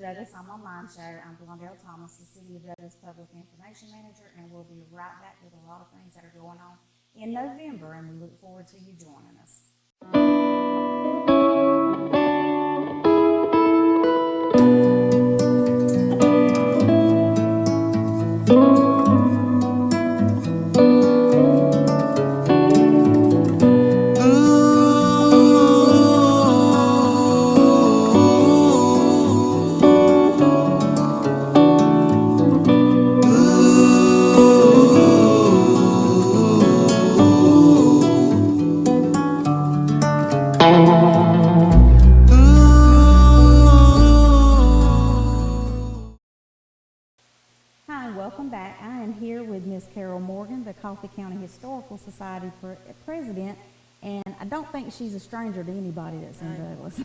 Douglas on my mind show. I'm Blondell Thomas, the City of Douglas Public Information Manager, and we'll be right back with a lot of things that are going on in November, and we look forward to you joining us. Welcome back. I am here with Miss Carol Morgan, the Coffee County Historical Society president, and I don't think she's a stranger to anybody that's in Douglas.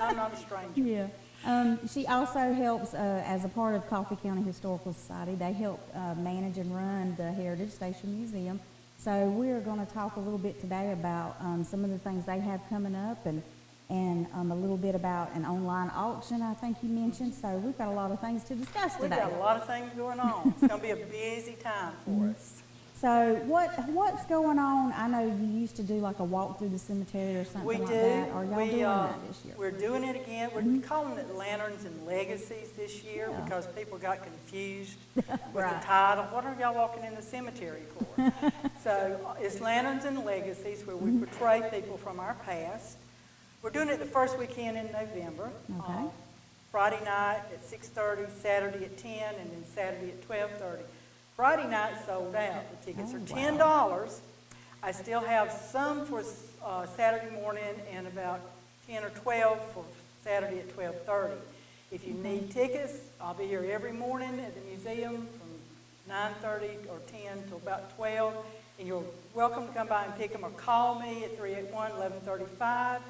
I'm not a stranger. Yeah. She also helps, as a part of Coffee County Historical Society, they help manage and run the Heritage Station Museum. So we're going to talk a little bit today about some of the things they have coming up, and a little bit about an online auction, I think you mentioned. So we've got a lot of things to discuss today. We've got a lot of things going on. It's going to be a busy time for us. So what's going on? I know you used to do like a walk through the cemetery or something like that. Are y'all doing that this year? We're doing it again. We're calling it Lanterns and Legacies this year because people got confused with the title. What are y'all walking in the cemetery for? So it's Lanterns and Legacies, where we portray people from our past. We're doing it the first weekend in November. Okay. Friday night at 6:30, Saturday at 10, and then Saturday at 12:30. Friday night sold out. The tickets are $10. Wow. I still have some for Saturday morning and about 10 or 12 for Saturday at 12:30. If you need tickets, I'll be here every morning at the museum from 9:30 or 10 till about 12. And you're welcome to come by and pick them or call me at 381-1135.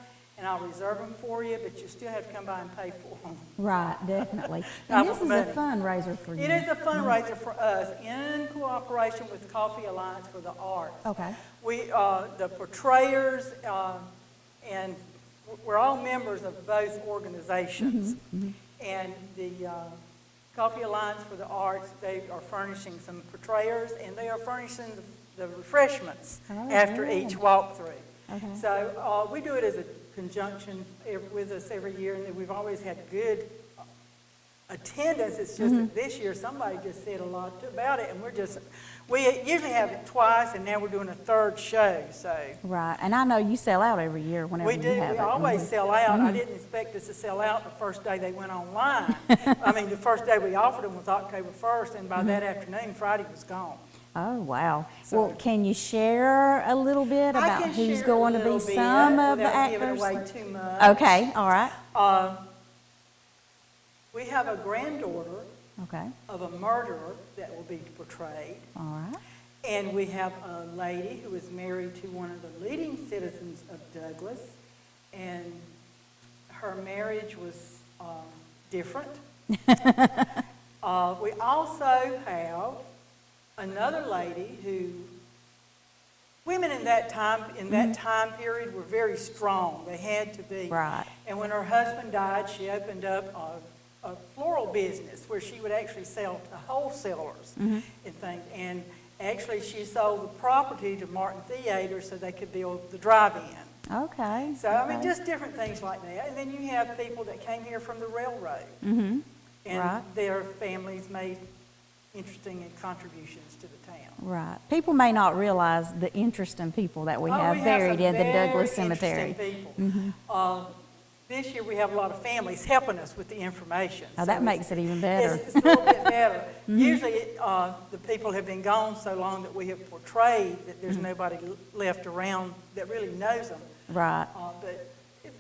And I'll reserve them for you, but you still have to come by and pay for them. Right, definitely. And this is a fundraiser for you. It is a fundraiser for us in cooperation with the Coffee Alliance for the Arts. Okay. We, the portrayers, and we're all members of both organizations. And the Coffee Alliance for the Arts, they are furnishing some portrayers, and they are furnishing the refreshments after each walkthrough. Okay. So we do it as a conjunction with us every year, and we've always had good attendance. It's just that this year somebody just said a lot about it, and we usually have it twice, and now we're doing a third show. So right, and I know you sell out every year whenever you have it. We always sell out. I didn't expect us to sell out the first day they went online. I mean, the first day we offered them was October 1st, and by that afternoon, Friday was gone. Oh, wow. So, well, can you share a little bit about who's going to be some of the actors? Giving away too much. Okay, all right. We have a granddaughter of a murderer that will be portrayed. All right. And we have a lady who is married to one of the leading citizens of Douglas, and her marriage was different. We also have another lady who, women in that time period were very strong. They had to be. Right. And when her husband died, she opened up a floral business where she would actually sell to wholesalers and things. And actually, she sold the property to Martin Theater so they could build the drive-in. Okay. So, I mean, just different things like that. And then you have people that came here from the railroad. And their families made interesting contributions to the town. Right. People may not realize the interesting people that we have buried in the Douglas Cemetery. People. This year we have a lot of families helping us with the information. Oh, that makes it even better. It's a little bit better. Usually the people have been gone so long that we have portrayed that there's nobody left around that really knows them. Right. But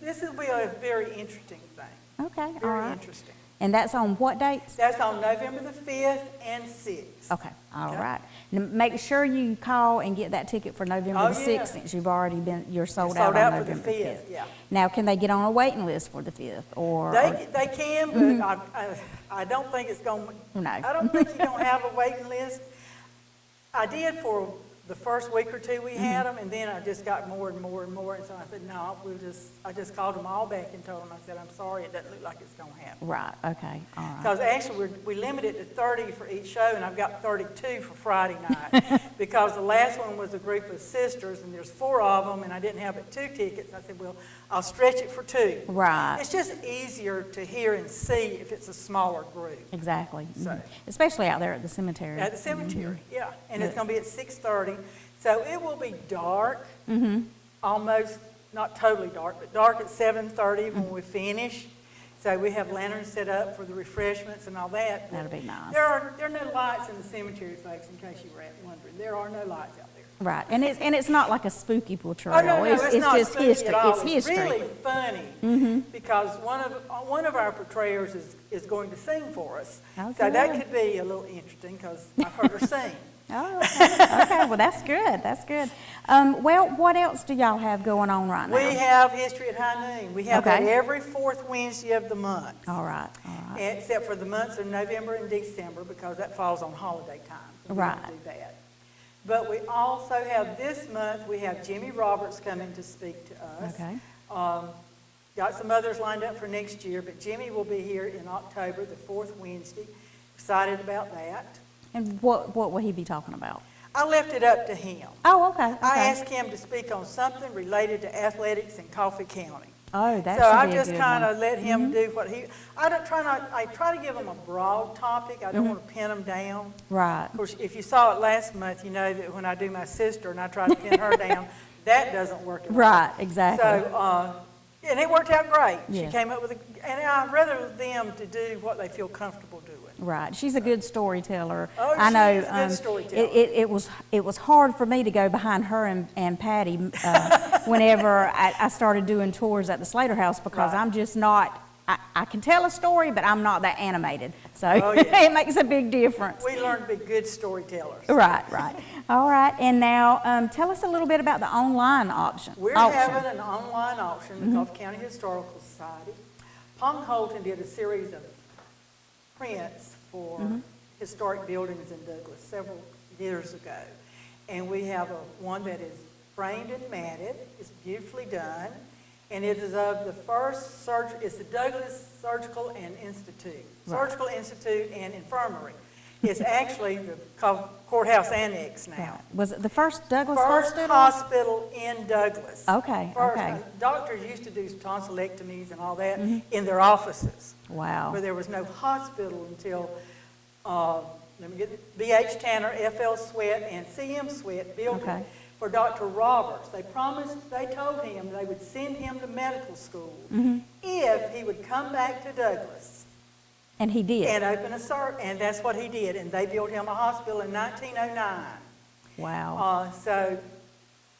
this will be a very interesting thing. Okay. Very interesting. And that's on what dates? That's on November the 5th and 6th. Okay, all right. Now make sure you call and get that ticket for November the 6th, since you've already you're sold out on November the 5th. Yeah. Now, can they get on a waiting list for the 5th? Or they can, but I don't think it's going to. No. I don't think you're going to have a waiting list. I did for the first week or two we had them, and then I just got more and more and more, and so I said, no, I just called them all back and told them, I said, I'm sorry, it doesn't look like it's going to happen. Right, okay, all right. Because actually, we limited it to 30 for each show, and I've got 32 for Friday night. Because the last one was a group of sisters, and there's 4 of them, and I didn't have but 2 tickets. I said, well, I'll stretch it for 2. Right. It's just easier to hear and see if it's a smaller group. Exactly. So- Especially out there at the cemetery. At the cemetery, yeah. And it's going to be at 6:30. So it will be dark, almost, not totally dark, but dark at 7:30 when we finish. So we have lanterns set up for the refreshments and all that. That'll be nice. There are no lights in the cemetery, folks, in case you were wondering. There are no lights out there. Right, and it's not like a spooky portrayal. Oh, no, it's not just spooky history. at all. It's history. Really funny because one of our portrayers is going to sing for us. Oh, So that good. could be a little interesting because I've heard her sing. Oh, okay. Okay, well, that's good. That's good. Well, what else do y'all have going on right now? We have History at High Noon. We have that Okay. every 4th Wednesday of the month. All right, all right. Except for the months of November and December, because that falls on holiday time. So we Right. don't do that. But we also have this month, we have Jimmy Roberts coming to speak to us. Okay. Got some others lined up for next year, but Jimmy will be here in October, the 4th Wednesday. Excited about that. And what will he be talking about? I left it up to him. Oh, okay. Okay. I asked him to speak on something related to athletics in Coffee County. Oh, that So should I be a just good kind one. of let him do what he, I try to give him a broad topic. I don't want to pin him down. Right. Of course, if you saw it last month, you know that when I do my sister and I try to pin her down, that doesn't work at all. Right, exactly. So, and it worked out great. Yes. She came up with and I'd rather them to do what they feel comfortable doing. Right. She's a good storyteller. Oh, I know. she is a good storyteller. It was hard for me to go behind her and Patty whenever I started doing tours at the Slater House because Right. I'm just not. I can tell a story, but I'm not that animated. So Oh, yeah. it makes a big difference. We learned to be good storytellers. Right, right. All right. And now tell us a little bit about the online option. We're having an online auction, the Coffee County Historical Society. Pong Holton did a series of prints for historic buildings in Douglas several years ago. And we have one that is framed and matted. It's beautifully done. And it is of the first it's the Douglas Surgical and Institute. Right. Surgical Institute and Infirmary. It's actually the courthouse annex now. Right. Was it the first Douglas First Hospital? hospital in Douglas. Okay, First, okay. Doctors used to do tonsillectomies and all that in their offices. Wow. But there was no hospital until, B.H. Tanner, F.L. Sweat, and C.M. Sweat built Okay. it for Dr. Roberts. They told him they would send him to medical school if he would come back to Douglas And he did. and open and that's what he did. And they built him a hospital in 1909. Wow. So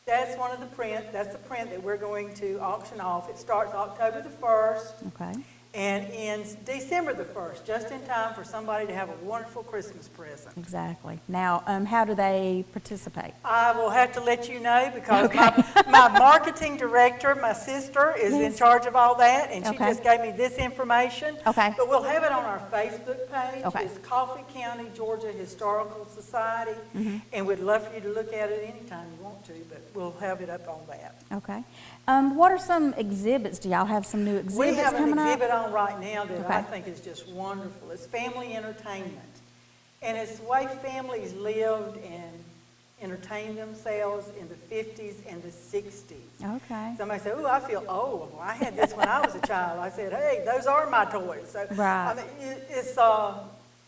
that's one of the that's the print that we're going to auction off. It starts October the 1st Okay. and ends December the 1st, just in time for somebody to have a wonderful Christmas present. Exactly. Now, how do they participate? I will have to let you know because my marketing director, my sister, is in charge of all that, and she Okay. just gave me this information. Okay. But we'll have it on our Facebook page. Okay. It's Coffee County, Georgia Historical Society, and we'd love for you to look at it anytime you want to, but we'll have it up on that. Okay. What are some exhibits? Do y'all have some new exhibits We have an coming exhibit up? on right now that I Okay. think is just wonderful. It's family entertainment. And it's the way families lived and entertained themselves in the 50s and the 60s. Okay. Somebody said, "Oh, I feel old." Well, I had this when I was a child. I said, "Hey, those are my toys." So, Right. I mean, it's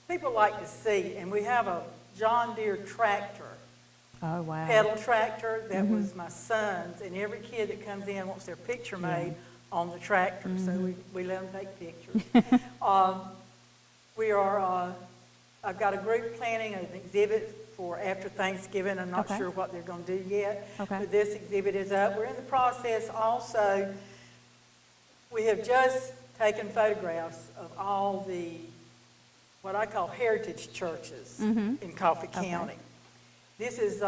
people like to see. And we have a John Deere tractor. Oh, wow. Pedal tractor that was my son's, and every kid that comes in wants their picture made on the tractor, so we let them take pictures. I've got a group planning an exhibit for after Thanksgiving. I'm not Okay. sure what they're going to do yet, Okay. but this exhibit is up. We're in the process also. We have just taken photographs of all the what I call heritage churches in Coffee County. This is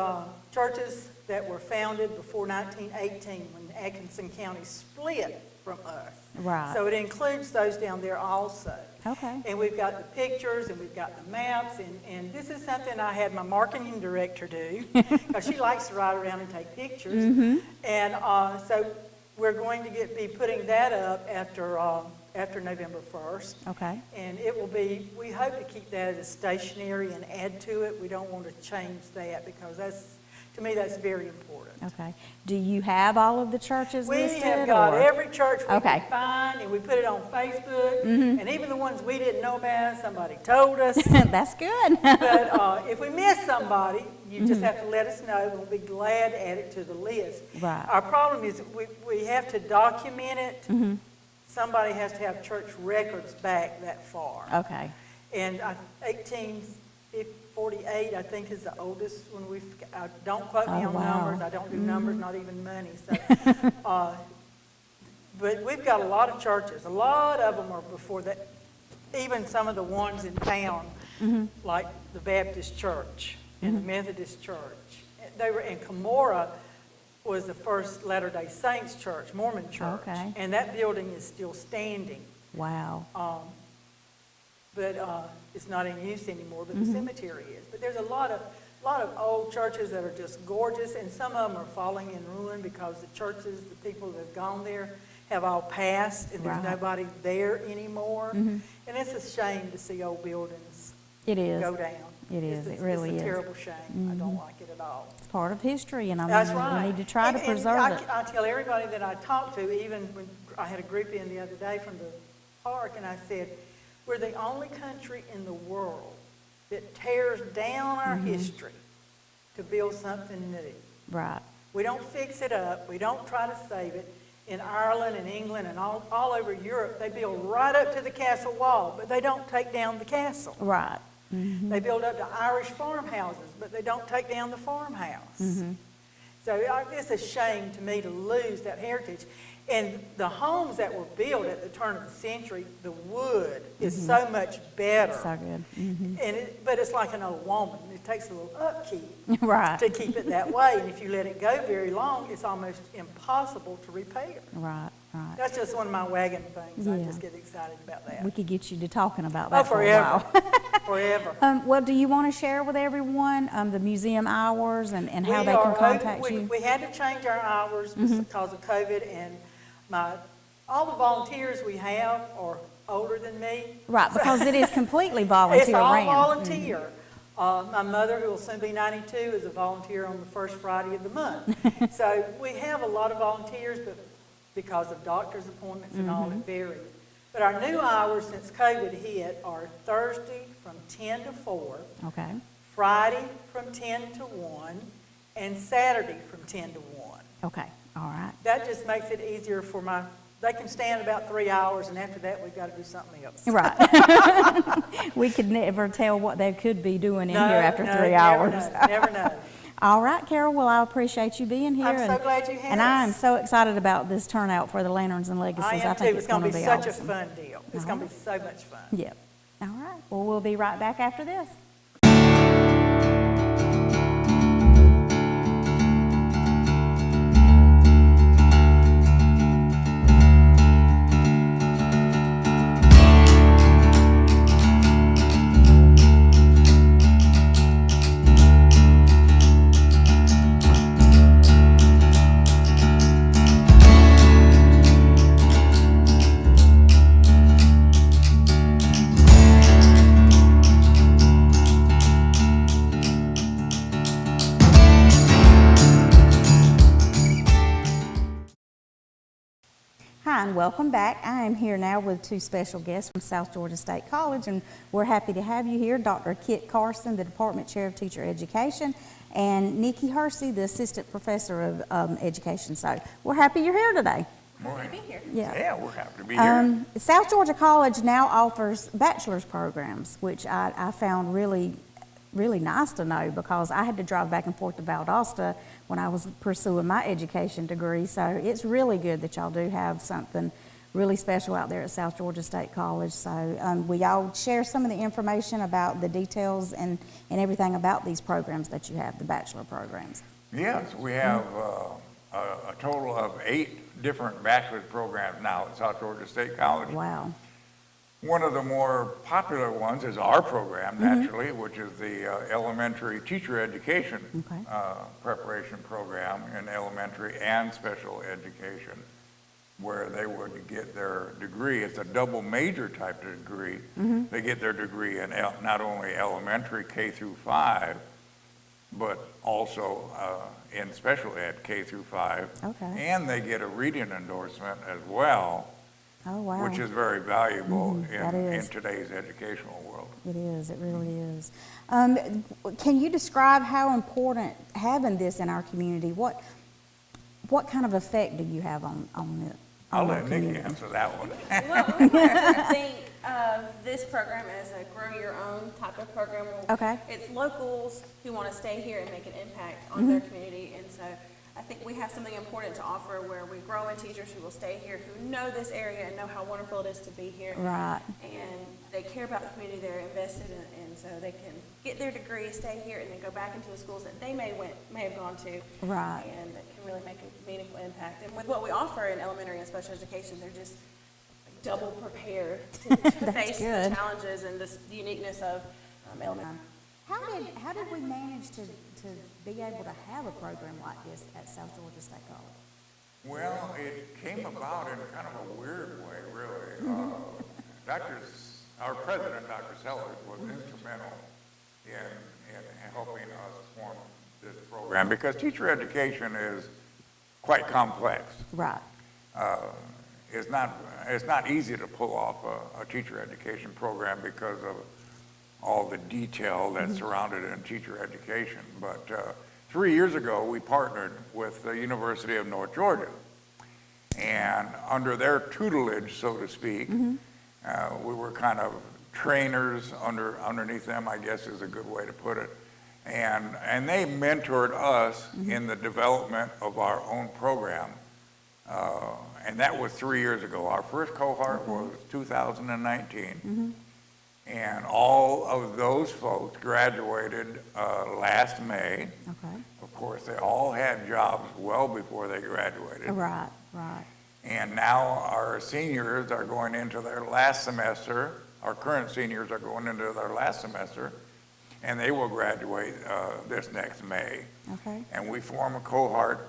churches that were founded before 1918 when Atkinson County split from us. Right. So it includes those down there also. Okay. And we've got the pictures and we've got the maps, and this is something I had my marketing director do, because she likes to ride around and take pictures. And so we're going to be putting that up after November 1st. Okay. And it will be, we hope to keep that as stationary and add to it. We don't want to change that, because to me, that's very important. Okay. Do you have all of the churches We listed? have got or? every church we Okay. can find, and we put it on Facebook, and even the ones we didn't know about, somebody told us. That's good. But if we miss somebody, you just have to let us know, and we'll be glad to add it to the list. Right. Our problem is we have to document it. Somebody has to have church records back that far. Okay. And 1848, I think, is the oldest one don't quote me Oh, on wow. numbers. I don't do numbers, not even money. So, but we've got a lot of churches. A lot of them are before that. Even some of the ones in town, like the Baptist Church and the Methodist Church. They were in Camorra. Was the first Latter-day Saints church, Mormon church. Okay. And that building is still standing. Wow. But it's not in use anymore, but the cemetery is. But there's a lot of old churches that are just gorgeous, and some of them are falling in ruin because the churches, the people that have gone there have all passed, and there's Right. nobody there anymore. And it's a shame to see old buildings It is. go down. It is. It's It really it's is. a terrible shame. I don't like it at all. It's part of history, and That's right. we need to try to And preserve it. I tell everybody that I talk to, even when I had a group in the other day from the park, and I said, we're the only country in the world that tears down our history to build something new. Right. We don't fix it up. We don't try to save it. In Ireland and England and all over Europe, they build right up to the castle wall, but they don't take down the castle. Right. They build up to Irish farmhouses, but they don't take down the farmhouse. So it's a shame to me to lose that heritage. And the homes that were built at the turn of the century, the wood is so much better. So good. But it's like an old woman. It takes a little upkeep Right. to keep it that way. And if you let it go very long, it's almost impossible to repair. Right. Right. That's just one of my wagon things. I Yeah. just get excited about that. We could get you to talking about that for a forever. while. Forever. Well, do you want to share with everyone the museum hours and how We they are can open- contact you? We had to change our hours because of COVID, and all the volunteers we have are older than me. Right, because it is completely It's volunteer all ran. volunteer. My mother, who will soon be 92, is a volunteer on the first Friday of the month. So we have a lot of volunteers, but because of doctor's appointments and all, it varies. But our new hours since COVID hit are Thursday from 10 to 4, Okay. Friday from 10 to 1, and Saturday from 10 to 1. Okay. All right. That just makes it easier for they can stand about 3 hours, and after that, we've got to do something else. Right. We could never tell what they could be doing in No, here after no, 3 never hours. know, never know. All right, Carol. Well, I appreciate you being here. I'm so glad you had And I am us. so excited about this turnout for the Lanterns and Legacies. I am too. think It's going to be such awesome. a fun deal. It's going to be so much fun. Yep. All right. Well, we'll be right back after this. Hi, and welcome back. I am here now with two special guests from South Georgia State College, and we're happy to have you here. Dr. Kit Carson, the Department Chair of Teacher Education, and Nikki Hersey, the Assistant Professor of Education. So we're happy you're here today. Happy to be here. Yeah. We're happy to be here. South Georgia College now offers bachelor's programs, which I found really nice to know, because I had to drive back and forth to Valdosta when I was pursuing my education degree. So it's really good that y'all do have something really special out there at South Georgia State College. So will y'all share some of the information about the details and everything about these programs that you have, the bachelor programs? Yes, we have a total of 8 different bachelor's programs now at South Georgia State College. Wow. One of the more popular ones is our program, naturally, which is the elementary teacher education Okay. preparation program in elementary and special education, where they would get their degree. It's a double major type of degree. They get their degree in not only elementary K through 5, but also in special ed K through 5. Okay. And they get a reading endorsement as well, Oh, wow. which is very valuable that in is. today's educational world. It is, it really is. Can you describe how important having this in our community, what kind of effect do you have on it? I'll on our let Nikki community? answer that one. Well, we like to think of this program as a grow your own type of program. Okay. It's locals who want to stay here and make an impact on their community. And so I think we have something important to offer where we grow in teachers who will stay here, who know this area and know how wonderful it is to be here. Right. And they care about the community they're invested in, and so they can get their degree, stay here, and then go back into the schools that they may have gone to. Right. And that can really make a meaningful impact. And with what we offer in elementary and special education, they're just double prepared to face good. the challenges and the uniqueness of elementary. How did we manage to be able to have a program like this at South Georgia State College? Well, it came about in kind of a weird way, really. Our president, Dr. Sellers, was instrumental in helping us form this program because teacher education is quite complex. Right. It's not easy to pull off a teacher education program because of all the detail that's surrounded in teacher education. But 3 years ago, we partnered with the University of North Georgia. And under their tutelage, so to speak, we were kind of trainers underneath them, I guess is a good way to put it. And they mentored us in the development of our own program. And that was 3 years ago. Our first cohort was 2019. And all of those folks graduated last May. Okay. Of course, they all had jobs well before they graduated. Right, right. And now our seniors are going into their last semester. Our current seniors are going into their last semester, and they will graduate this next May. Okay. And we form a cohort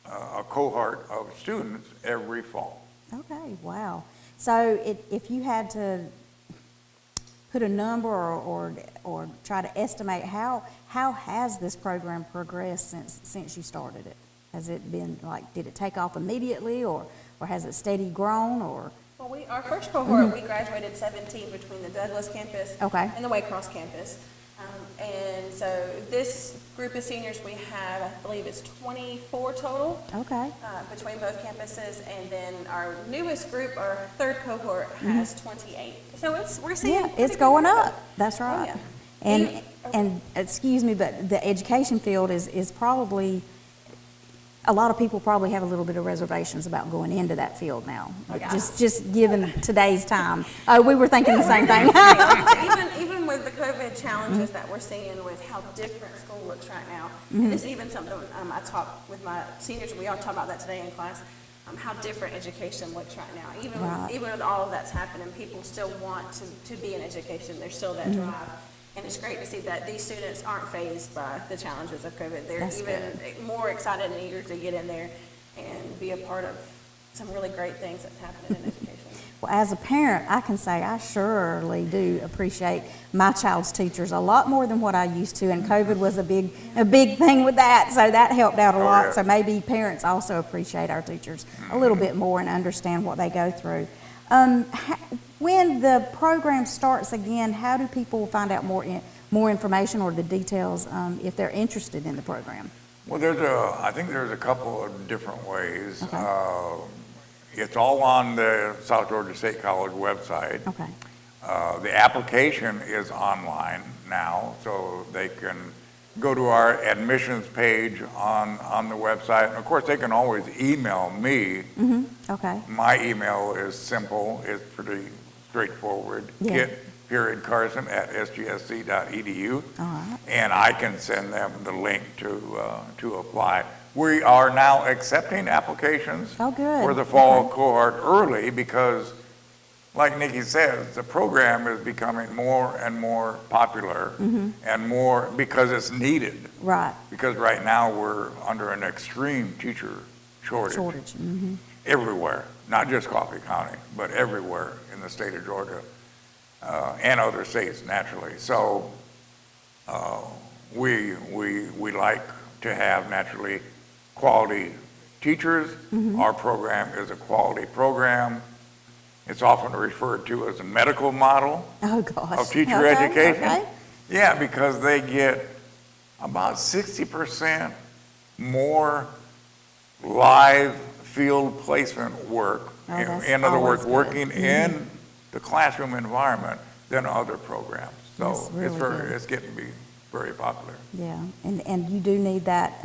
of students every fall. Okay, wow. So if you had to put a number or try to estimate how has this program progressed since you started it? Has it been did it take off immediately or has it steady grown or? Well, our first cohort, we graduated 17 between the Douglas campus Okay. and the Waycross campus. And so this group of seniors we have, I believe it's 24 total. Okay. Between both campuses, and then our newest group, our third cohort, has 28. So we're seeing Yeah, pretty it's good going growth. up. That's right. yeah. And excuse me, but the education field is probably, a lot of people probably have a little bit of reservations about going into that field now. Yeah. Just given today's time. We were thinking the same thing. even with the COVID challenges that we're seeing with how different school looks right now, and this is even something I talk with my seniors, and we all talk about that today in class, how different education looks right now. Even with all of that's happening, people still want to be in education. There's still that drive. And it's great to see that these students aren't fazed by the challenges of COVID. They're That's even good. more excited and eager to get in there and be a part of some really great things that's happening in education. Well, as a parent, I can say I surely do appreciate my child's teachers a lot more than what I used to, and COVID was a big thing with that, so that helped out a lot. yeah. So maybe parents also appreciate our teachers a little bit more and understand what they go through. When the program starts again, how do people find out more information or the details if they're interested in the program? Well, I think there's a couple of different ways. Okay. It's all on the South Georgia State College website. Okay. The application is online now, so they can go to our admissions page on the website. And of course, they can always email me. Okay. My email is simple, it's pretty straightforward. Yeah. kit.carson@sgsc.edu. All right. And I can send them the link to apply. We are now accepting applications Oh, good. for the fall Okay. cohort early because like Nikki says, the program is becoming more and more popular and more because it's needed. Right. Because right now we're under an extreme teacher shortage. Everywhere, not just Coffee County, but everywhere in the state of Georgia and other states naturally. So we like to have naturally quality teachers. Our program is a quality program. It's often referred to as a medical model of teacher education. Okay. Yeah, because they get about 60% more live field placement work. That's In other words, always good. working in the classroom environment than other programs. So That's really good. it's getting to be very popular. Yeah, and you do need that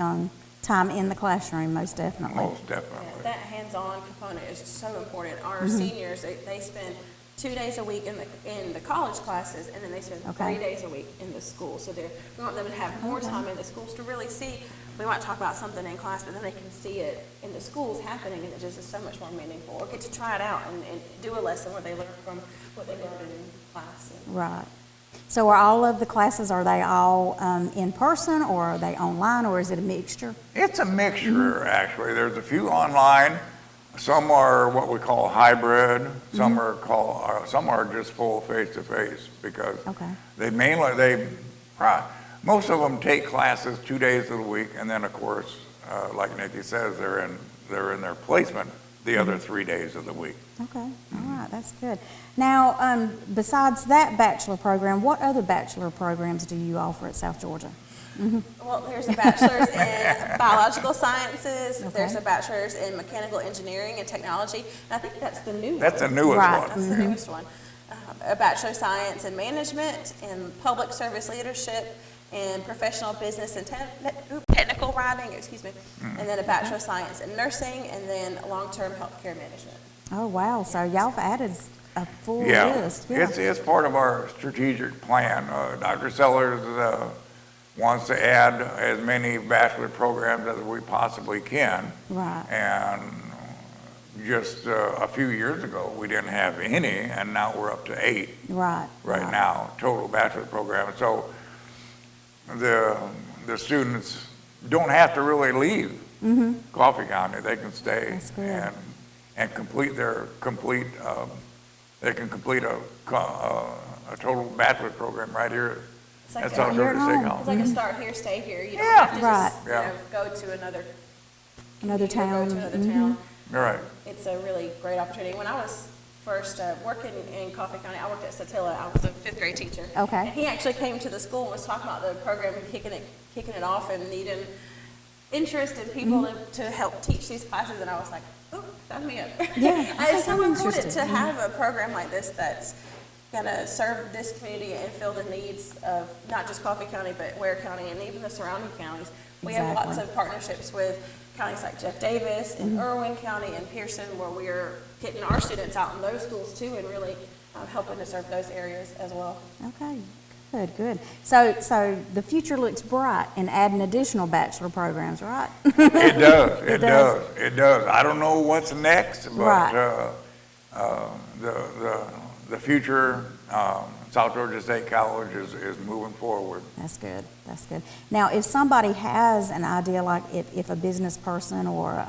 time in the classroom, most definitely. Most definitely. Yeah, that hands-on component is so important. Our seniors, they spend 2 days a week in the college classes, and then they spend 3 days a week in the school. So we want them to have more time in the schools to really see. We might talk about something in class, but then they can see it in the schools happening, and it just is so much more meaningful. Or get to try it out and do a lesson where they learn from what they learned in class. Right. So are all of the classes, are they all in person, or are they online, or is it a mixture? It's a mixture, actually. There's a few online. Some are what we call hybrid. Some are just full face-to-face because most of them take classes 2 days of the week, and then of course, like Nikki says, they're in their placement the other 3 days of the week. Okay, all right, that's good. Now, besides that bachelor program, what other bachelor programs do you offer at South Georgia? Well, there's a bachelor's in biological sciences. Okay. There's a bachelor's in mechanical engineering and technology. And I think that's the new That's the one. newest Right. one. That's the newest one. A bachelor of science in management, in public service leadership, in professional business and technical writing, and then a bachelor of science in nursing, and then long-term healthcare management. Oh, wow, so y'all have added a full Yeah, list. it's part of our strategic plan. Dr. Sellers wants to add as many bachelor programs as we possibly can. Right. And just a few years ago, we didn't have any, and now we're up to 8 Right. now, total bachelor programs. So the students don't have to really leave Coffee County. They can stay That's good. and complete they can complete a total bachelor program right here It's like at a- South Georgia State It's College. like a start here, stay here. You don't Yeah. have to Right. just Yeah. go to another Another community or town. Go to another town. All right. It's a really great opportunity. When I was first working in Coffee County, I worked at Satilla. I was a 5th grade teacher. Okay. And he actually came to the school and was talking about the program and kicking it off and needing interested people to help teach these classes. And I was like, oh, sign me up. Yeah, It's so I'm important interested. to have a program like this that's going to serve this community and fill the needs of not just Coffee County, but Ware County and even the surrounding counties. We have lots Exactly. of partnerships with counties like Jeff Davis and Irwin County and Pearson, where we're getting our students out in those schools too, and really helping to serve those areas as well. Okay, good. So the future looks bright in adding additional bachelor programs, right? It does. It does. does. It does. I don't know what's next, but Right. the future, South Georgia State College is moving forward. That's good. Now, if somebody has an idea, like if a business person or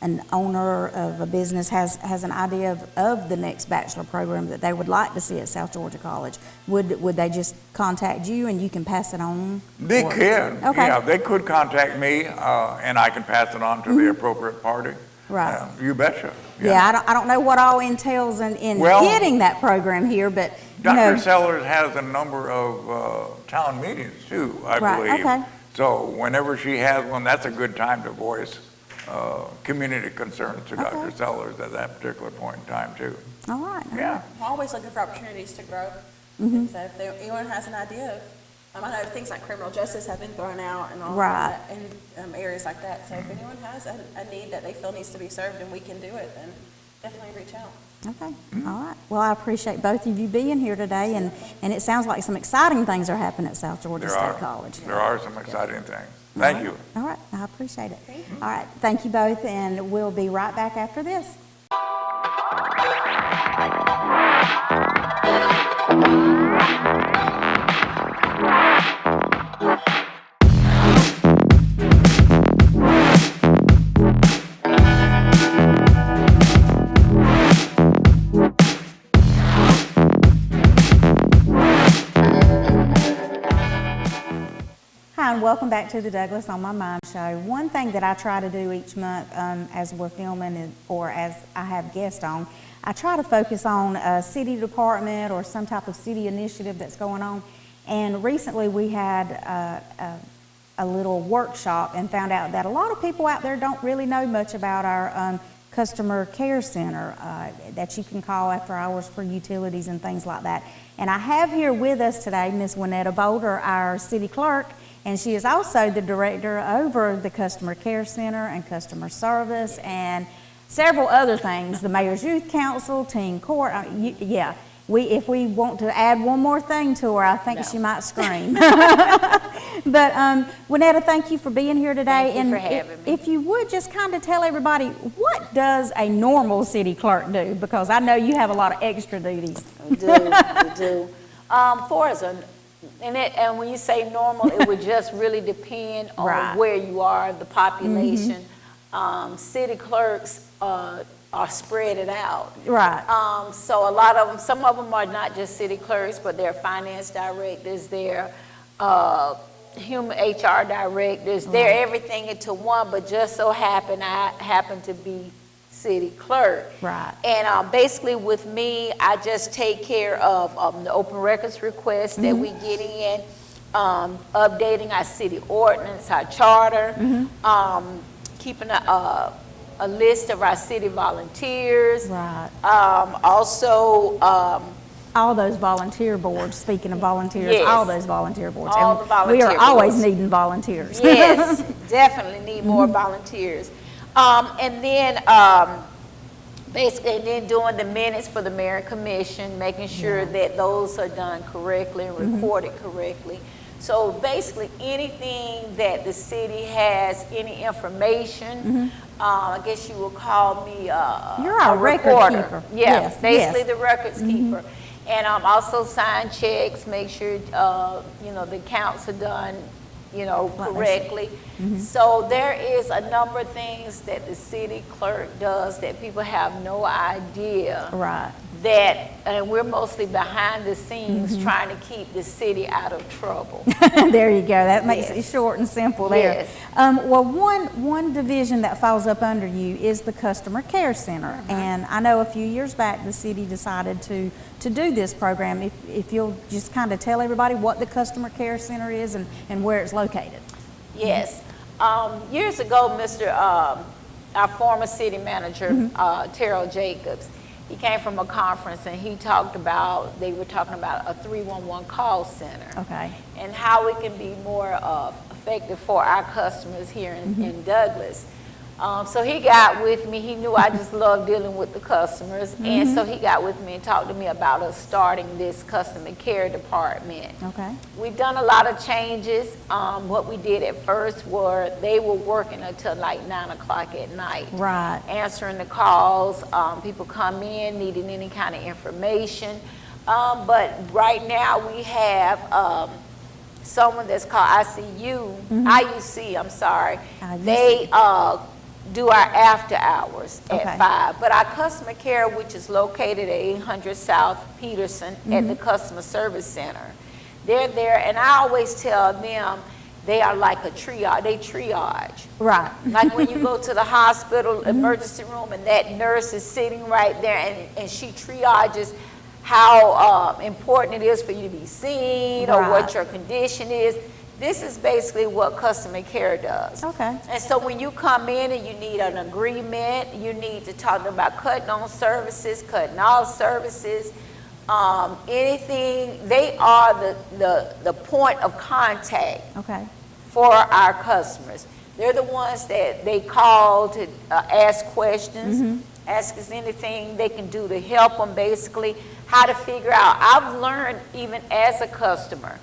an owner of a business has an idea of the next bachelor program that they would like to see at South Georgia College, would they just contact you and you can pass it on? They Or- can. Okay. Yeah, they could contact me, and I can pass it on to the appropriate party. Right. You betcha. Yeah, I don't know what all entails in Well, getting that program here, but you know. Dr. Sellers has a number of town meetings too, I Right, believe. okay. So whenever she has one, that's a good time to voice community concerns to Dr. Okay. Sellers at that particular point in time too. All right. Yeah. We're always looking for opportunities to grow. And so if anyone has an idea of, I know things like criminal justice have been thrown out and all Right. that, and areas like that. So if anyone has a need that they feel needs to be served and we can do it, then definitely reach out. Okay, all right. Well, I appreciate both of you being here today, and it sounds like some exciting things are happening at South Georgia State College. There are some exciting things. Thank you. All right, I appreciate it. All right, thank you both, and we'll be right back after this. Hi, and welcome back to the Douglas on My Mind show. One thing that I try to do each month as we're filming or as I have guests on, I try to focus on a city department or some type of city initiative that's going on. And recently we had a little workshop and found out that a lot of people out there don't really know much about our customer care center that you can call after hours for utilities and things like that. And I have here with us today Miss Winetta Boulder, our city clerk, and she is also the director over the customer care center and customer service and several other things, the mayor's youth council, teen court. Yeah, if we want to add one more thing to her, I think she might scream. But Winetta, thank you for being here today. Thank you for having me. If you would just kind of tell everybody, what does a normal city clerk do? Because I know you have a lot of extra duties. We do. For us, and when you say normal, it would just really depend on Right. where you are, the population. City clerks are spread it out. Right. So a lot of them, some of them are not just city clerks, but they're finance directors, they're human HR directors, they're everything into one, but just so happen I happen to be city clerk. Right. And basically with me, I just take care of the open records requests that we get in, updating our city ordinance, our charter, keeping a list of our city volunteers. Right. Also, All those volunteer boards, speaking of volunteers, Yes. all those volunteer boards. All And the volunteer we are always boards. needing volunteers. yes, definitely need more volunteers. And then basically, and then doing the minutes for the mayor and commission, making sure that those are done correctly and recorded correctly. So basically, anything that the city has, any information, I guess you will call me You're our a record recorder. keeper. Yeah, Yes, basically yes. the records keeper. And also sign checks, make sure the accounts are done, correctly. So there is a number of things that the city clerk does that people have no idea. Right. And we're mostly behind the scenes trying to keep the city out of trouble. There you go. That makes it Yes. short and simple there. Yes. Well, one division that falls up under you is the customer care center. And I know a few years back the city decided to do this program. If you'll just kind of tell everybody what the customer care center is and where it's located. Yes. Years ago, our former city manager, Terrell Jacobs, he came from a conference and they were talking about a 311 call center. Okay. And how it can be more effective for our customers here in Douglas. So he got with me. He knew I just love dealing with the customers. And so he got with me and talked to me about us starting this customer care department. Okay. We've done a lot of changes. What we did at first were they were working until like 9 o'clock at night. Right. Answering the calls. People come in needing any kind of information. But right now we have someone that's called IUC, I'm sorry. IUC. They do our after hours Okay. at 5. But our customer care, which is located at 800 South Peterson at the Customer Service Center, they're there, and I always tell them they are like a triage. They triage. Right. Like when you go to the hospital emergency room and that nurse is sitting right there and she triages how important it is for you to be seen or Right. what your condition is. This is basically what customer care does. Okay. And so when you come in and you need an agreement, you need to talk about cutting on services, cutting off services, anything, they are the point of contact Okay. for our customers. They're the ones that they call to ask questions, ask us anything they can do to help them, basically, how to figure out. I've learned, even as a customer,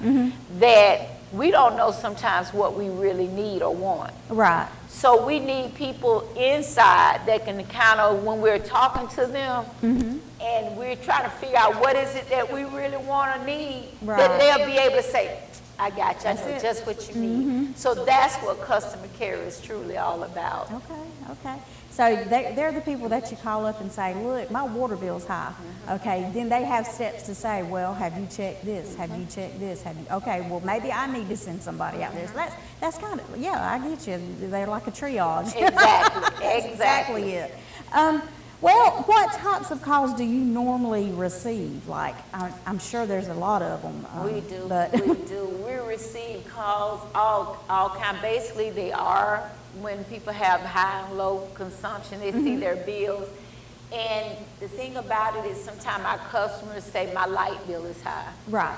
that we don't know sometimes what we really need or want. Right. So we need people inside that can kind of, when we're talking to them and we're trying to figure out what is it that we really want or need, Right. that they'll be able to say, I got you, I That's know it. just what you need. So that's what customer care is truly all about. Okay. So they're the people that you call up and say, look, my water bill's high. Okay, then they have steps to say, well, have you checked this? Have you checked this? Okay, well, maybe I need to send somebody out there. So that's kind of, yeah, I get you. They're like a triage. Exactly, That's exactly it. Well, what types of calls do you normally receive? Like, I'm sure there's a lot of them. We do, But we do. We receive calls, all kind. Basically, they are when people have high and low consumption, they see their bills. And the thing about it is sometimes our customers say, my light bill is high. Right.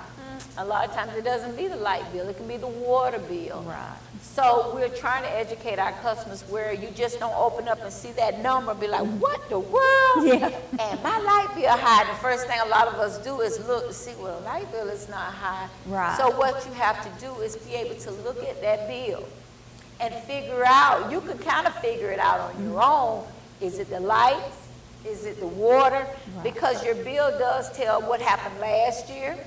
A lot of times it doesn't be the light bill, it can be the water bill. Right. So we're trying to educate our customers where you just don't open up and see that number and be like, what the world? Yeah. And my light bill high. The first thing a lot of us do is look to see, well, the light bill is not high. Right. So what you have to do is be able to look at that bill and figure out, you can kind of figure it out on your own. Is it the lights? Is it the water? Because your bill does tell what happened last year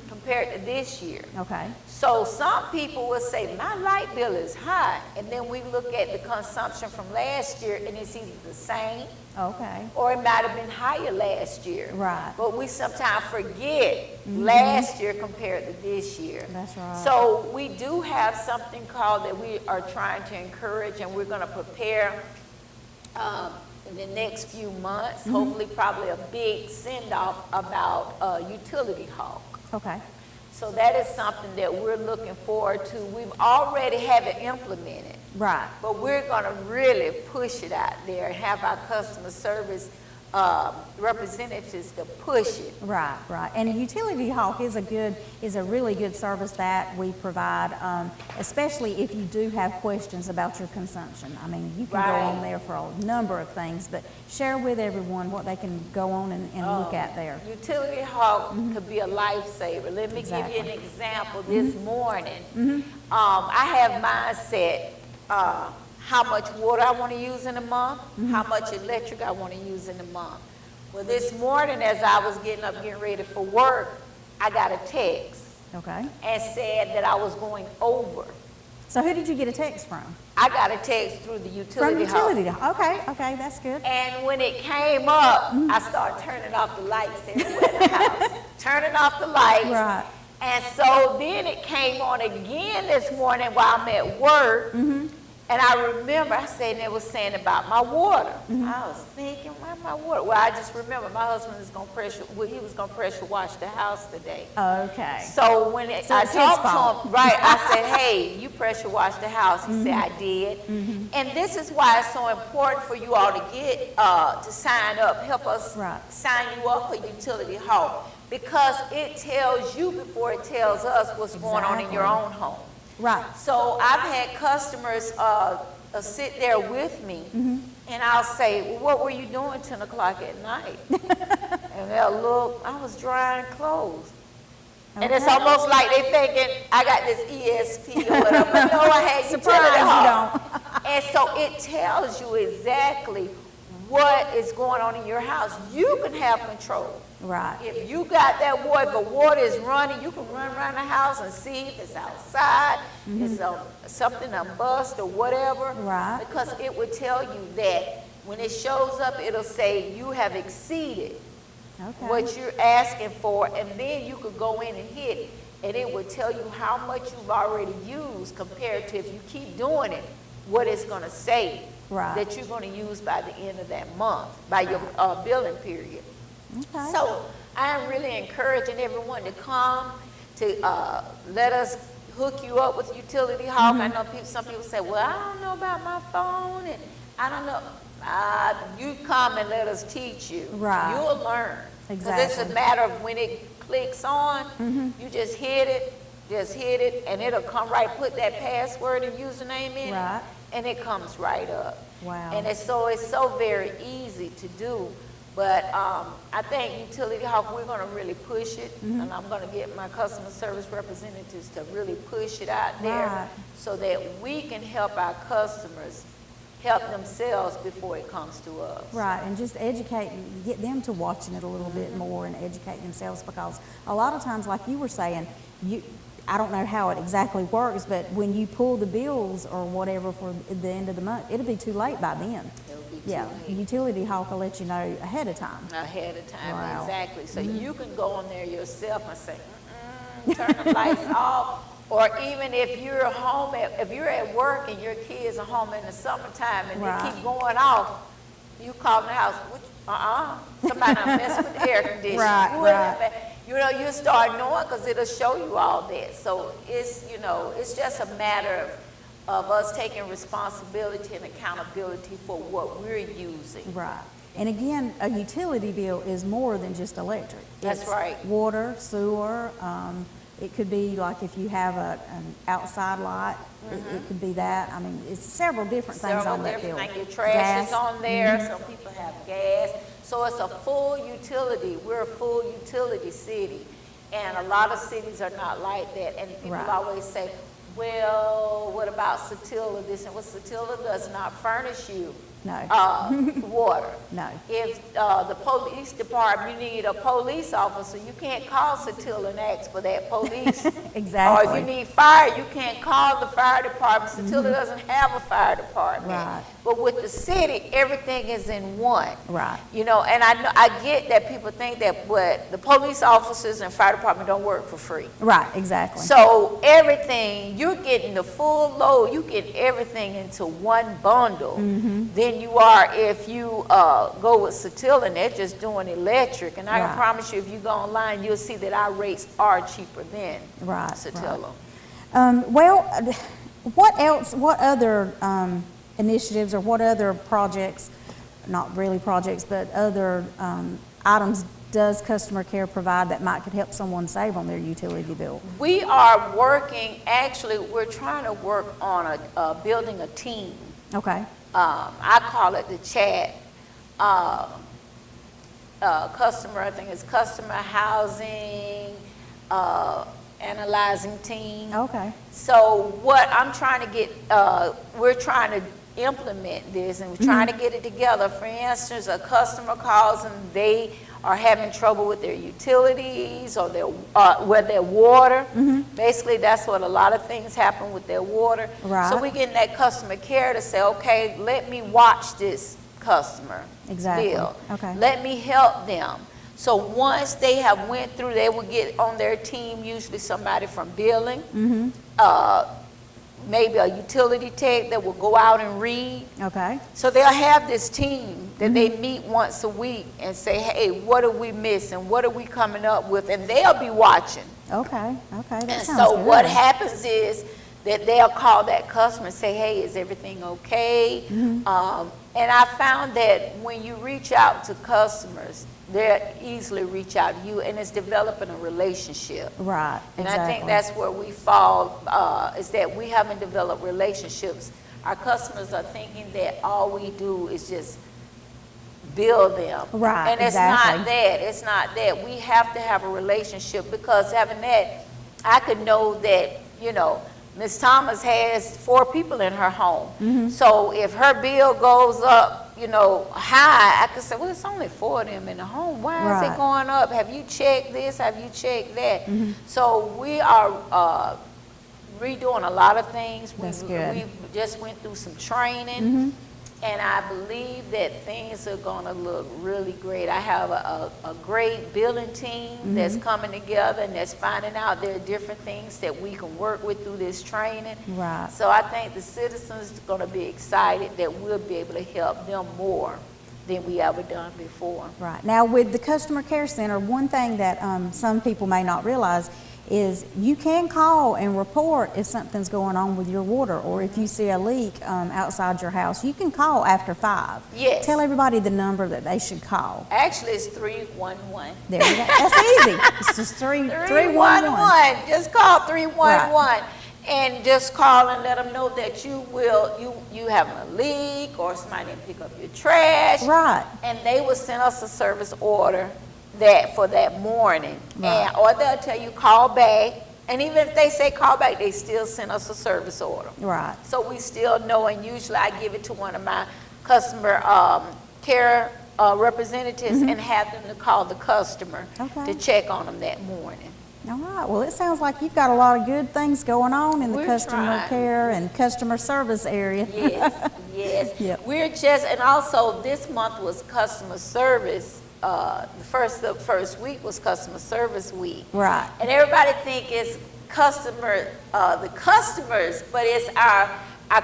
compared to this year. Okay. So some people will say, my light bill is high. And then we look at the consumption from last year and it's either the same Okay. or it might have been higher last year. Right. But we sometimes forget last year compared to this year. That's right. So we do have something called that we are trying to encourage, and we're going to prepare in the next few months, hopefully probably a big send-off about utility hawk. Okay. So that is something that we're looking forward to. We've already have it implemented, Right. but we're going to really push it out there and have our customer service representatives to push it. Right, right. And Utility Hawk is a really good service that we provide, especially if you do have questions about your consumption. I mean, you can go Right. on there for a number of things, but share with everyone what they can go on and look at there. Utility Hawk could be a lifesaver. Let me Exactly. give you an example. This morning, I have mine set how much water I want to use in a month, how much electric I want to use in a month. Well, this morning as I was getting up, getting ready for work, I got a text Okay. and said that I was going over. So who did you get a text from? I got a text through the From Utility Hawk. Utility Hawk. Okay, that's good. And when it came up, I started turning off the lights everywhere in the house. Turning off the lights. Right. And so then it came on again this morning while I'm at work. And I remember I said they was saying about my water. I was thinking, why my water? Well, I just remember my husband is going to he was going to pressure wash the house today. Okay. So when I it's his talked fault. to him, right, I said, hey, you pressure wash the house. He said, I did. And this is why it's so important for you all to get, to sign up, help us Right. sign you up for Utility Hawk. Because it tells you before it tells us what's going on in your Exactly. own home. Right. So I've had customers sit there with me, and I'll say, well, what were you doing 10 o'clock at night? And they'll look, I was drying clothes. And it's Okay. almost like they thinking, I got this ESP or whatever. But no, I had Surprise, Utility you Hawk. And so it tells you exactly what is going on in your house. You can have control. Right. If you got that water, if the water is running, you can run around the house and see if it's outside, it's something done bust or whatever. Right. Because it will tell you that when it shows up, it'll say you have exceeded Okay. what you're asking for, and then you could go in and hit, and it will tell you how much you've already used compared to if you keep doing it, what it's going to say Right. that you're going to use by the end of that month, by your billing period. Okay. So I'm really encouraging everyone to come to let us hook you up with Utility Hawk. I know some people say, well, I don't know about my phone, and I don't know. You come and let us teach you. Right. You'll learn. Because it's a Exactly. matter of when it clicks on, you just hit it, and it'll come right, put that password and username in Right. it, and it comes right up. Wow. And it's so very easy to do. But I think Utility Hawk, we're going to really push it, and I'm going to get my customer service representatives to really push it out there Right. so that we can help our customers help themselves before it comes to us. Right, and just educate, get them to watching it a little bit more and educate themselves, because a lot of times, like you were saying, I don't know how it exactly works, but when you pull the bills or whatever for the end of the month, it'll be too late by then. It'll be too Yeah, late. Utility Hawk will let you know ahead of time. Ahead of time, Wow. exactly. So you can go on there yourself and say, turn the lights off. Or even if you're home, if you're at work and your kids are home in the summertime and Right. they keep going off, you call the house, somebody done messed with the air conditioning. Right, Who in right. the ba- You know, you start knowing because it'll show you all that. So it's, you know, it's just a matter of us taking responsibility and accountability for what we're using. Right. And again, a utility bill is more than just electric. That's It's right. water, sewer, it could be like if you have an outside lot, it could be that. I mean, it's several different things Several on that different bill. things. Your trash is Gas. on there, some people have gas. So it's a full utility. We're a full utility city. And a lot of cities are not like that. And people Right. always say, well, what about Satilla? This and what Satilla does not furnish you No. water. No. If the police department, you need a police officer, you can't call Satilla and ask for that police. Exactly. Or if you need fire, you can't call the fire department. Satilla doesn't have a fire department. Right. But with the city, everything is in one. Right. You know, and I get that people think that the police officers and fire department don't work for free. Right, exactly. So everything, you're getting the full load, you get everything into one bundle than you are if you go with Satilla and they're just doing electric. And I can Right. promise you, if you go online, you'll see that our rates are cheaper than Right, Satilla. Well, what else, what other initiatives or what other projects, not really projects, but other items does customer care provide that could help someone save on their utility bill? We are working, actually, we're trying to work on building a team. Okay. I call it the chat customer, I think it's customer housing, analyzing team. Okay. So what I'm trying to get, we're trying to implement this and we're trying to get it together. For instance, a customer calls and they are having trouble with their utilities or with their water. Basically, that's what a lot of things happen with their water. Right. So we get that customer care to say, okay, let me watch this customer Exactly. bill. Okay. Let me help them. So once they have went through, they will get on their team, usually somebody from billing, maybe a utility tech that will go out and read. Okay. So they'll have this team that they meet once a week and say, hey, what are we missing? What are we coming up with? And they'll be watching. Okay. Okay. That And sounds so good. what happens is that they'll call that customer and say, hey, is everything okay? And I found that when you reach out to customers, they'll easily reach out to you, and it's developing a relationship. Right. And Exactly. I think that's where we fall, is that we haven't developed relationships. Our customers are thinking that all we do is just build them. Right, And it's exactly. not that. It's not that. We have to have a relationship, because having that, I could know that, you know, Ms. Thomas has 4 people in her home. So if her bill goes up, you know, high, I could say, well, it's only 4 of them in the home. Why is Right. it going up? Have you checked this? Have you checked that? So we are redoing a lot of things. That's good. We just went through some training. And I believe that things are going to look really great. I have a great billing team that's coming together and that's finding out there are different things that we can work with through this training. Right. So I think the citizens are going to be excited that we'll be able to help them more than we ever done before. Right. Now, with the customer care center, one thing that some people may not realize is you can call and report if something's going on with your water, or if you see a leak outside your house. You can call after 5. Yes. Tell everybody the number that they should call. Actually, it's 311. There we go. That's easy. It's just 311. 311. Just call 311 and just call and let them know that you having a leak or somebody didn't pick up your trash. Right. And they will send us a service order for that morning. Right. Or they'll tell you call back And even if they say call back, they still send us a service order. Right. So we still know, and usually I give it to one of my customer care representatives and have them to call the customer Okay. to check on them that morning. All right, well, it sounds like you've got a lot of good things going on in the We're customer trying. care and customer service area. Yes, yes. Yep. We're just, and also this month was customer service. The first week was customer service week. Right. And everybody think it's the customers, but it's our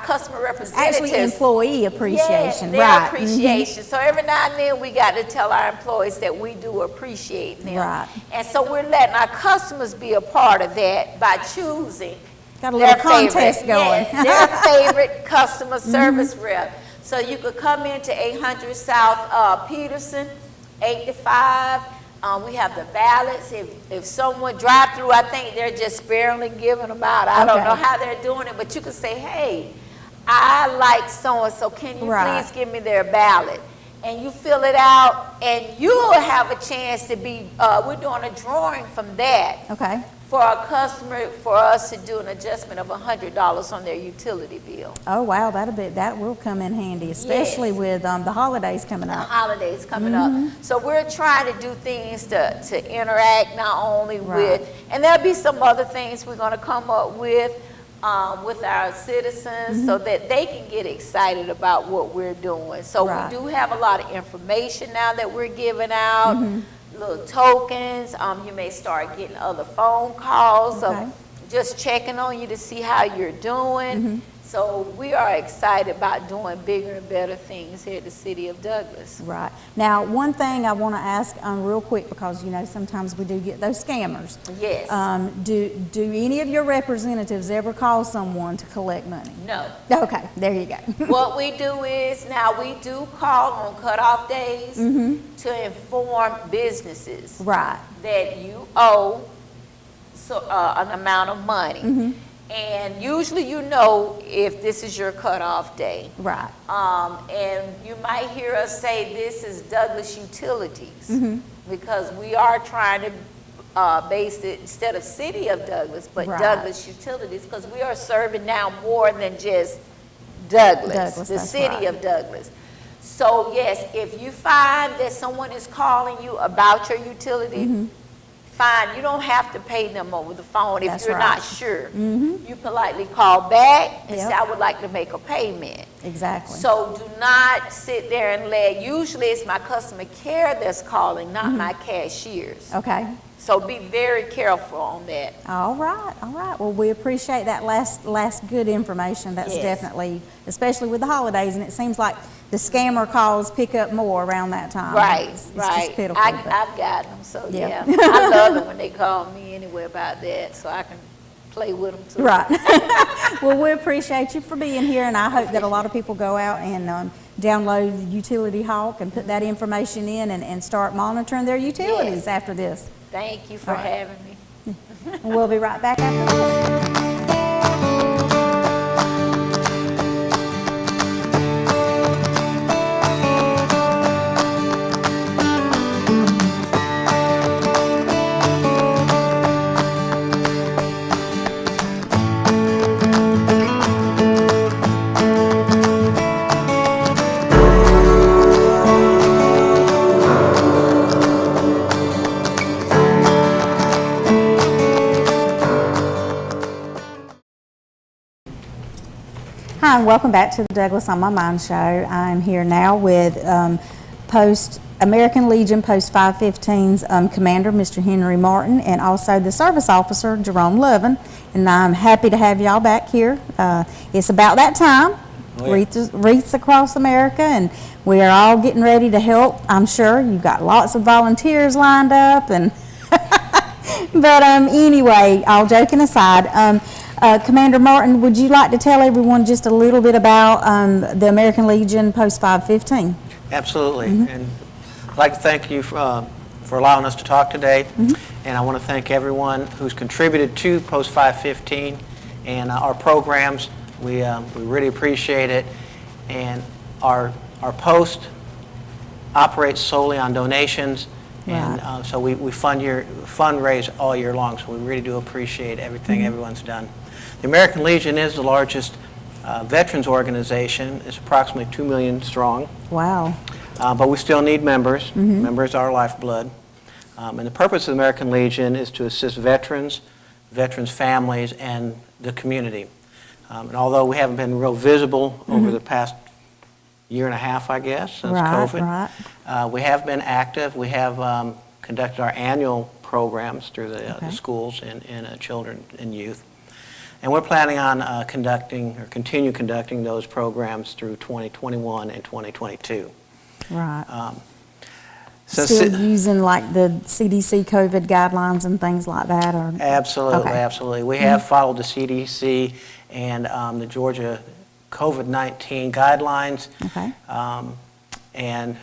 customer representatives. Actually, employee appreciation, Yes, their right. appreciation. So every now and then we got to tell our employees that we do appreciate them. Right. And so we're letting our customers be a part of that by choosing Got a little their contest favorite, going. yes, their favorite customer service rep. So you could come into 800 South Peterson, 8 to 5. We have the ballots. If someone drive through, I think they're just sparingly giving them out. I don't Okay. know how they're doing it, but you can say, hey, I like so-and-so. Can you Right. please give me their ballot? And you fill it out, and you'll have a chance to be, we're doing a drawing from that Okay. for our customer, for us to do an adjustment of $100 on their utility bill. Oh, wow, that will come in handy, especially Yes. with the holidays coming The up. holidays coming up. So we're trying to do things to interact not only Right. with, and there'll be some other things we're going to come up with our citizens so that they can get excited about what we're doing. So Right. we do have a lot of information now that we're giving out, little tokens. You may start getting other phone calls Okay. of just checking on you to see how you're doing. So we are excited about doing bigger and better things here at the city of Douglas. Right. Now, one thing I want to ask real quick, because, sometimes we do get those scammers. Yes. Do any of your representatives ever call someone to collect money? No. Okay, there you go. What we do is, now we do call on cutoff days to inform businesses Right. that you owe an amount of money. And usually if this is your cutoff day. Right. And you might hear us say this is Douglas Utilities because we are trying to base it instead of City of Douglas, but Right. Douglas Utilities, because we are serving now more than just Douglas, the that's City right. of Douglas. So yes, if you find that someone is calling you about your utility, fine, you don't have to pay them over the phone if That's you're right. not sure. You politely call back and Yep. say, I would like to make a payment. Exactly. So do not sit there and usually it's my customer care that's calling, not my cashiers. Okay. So be very careful on that. All right, all right. Well, we appreciate that last good information. That's Yes. definitely, especially with the holidays, and it seems like the scammer calls pick up more around that time. Right, It's right. just pitiful. I've but- got them, so Yeah. yeah. I love them when they call me anyway about that, so I can play with them too. Right. Well, we appreciate you for being here, and I hope that a lot of people go out and download the Utility Hawk and put that information in and start monitoring their utilities Yes. after this. Thank you for All right. having me. And we'll be right back after this. Hi, and welcome back to the Douglas on My Mind show. I'm here now with American Legion Post 515's Commander, Mr. Henry Martin, and also the Service Officer, Jerome Lovin. And I'm happy to have y'all back here. It's about that time, Wreaths across America, and we are all getting ready to help. I'm sure you've got lots of volunteers lined up, and but anyway, all joking aside, Commander Martin, would you like to tell everyone just a little bit about the American Legion Post 515? Absolutely. And I'd like to thank you for allowing us to talk today. And I want to thank everyone who's contributed to Post 515 and our programs. We really appreciate it. And our post operates solely on donations And Right. so we fundraise all year long, so we really do appreciate everything everyone's done. The American Legion is the largest veterans organization. It's approximately 2 million strong, Wow. but we still need members. Members are our lifeblood. And the purpose of the American Legion is to assist veterans, veterans' families, and the community. And although we haven't been real visible over the past year and a half, I guess, since COVID, we have been active. We have conducted our annual programs through the schools and children and youth. And we're planning on continue conducting those programs through 2021 and 2022. Right. So Still using like the CDC COVID guidelines and things like that? Or? Absolutely, Okay. absolutely. We have followed the CDC and the Georgia COVID-19 guidelines. Okay. And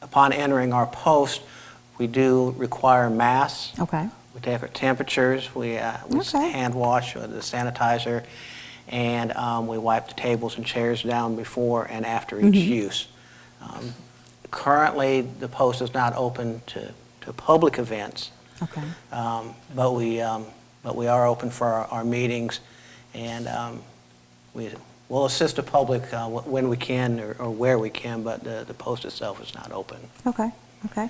upon entering our post, we do require masks. Okay. We take our temperatures, we hand wash with the sanitizer, and we wipe the tables and chairs down before and after each use. Currently, the post is not open to public events, Okay. but we are open for our meetings, and we'll assist the public when we can or where we can, but the post itself is not open. Okay. Okay.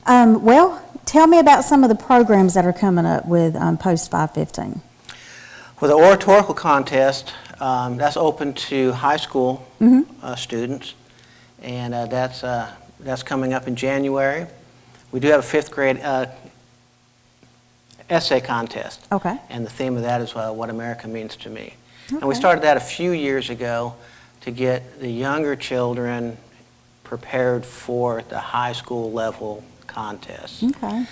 Well, tell me about some of the programs that are coming up with Post 515. For the oratorical contest, that's open to high school students, and that's coming up in January. We do have a 5th grade essay contest. Okay. And the theme of that is what America means to me. And we Okay. started that a few years ago to get the younger children prepared for the high school level contest. Okay.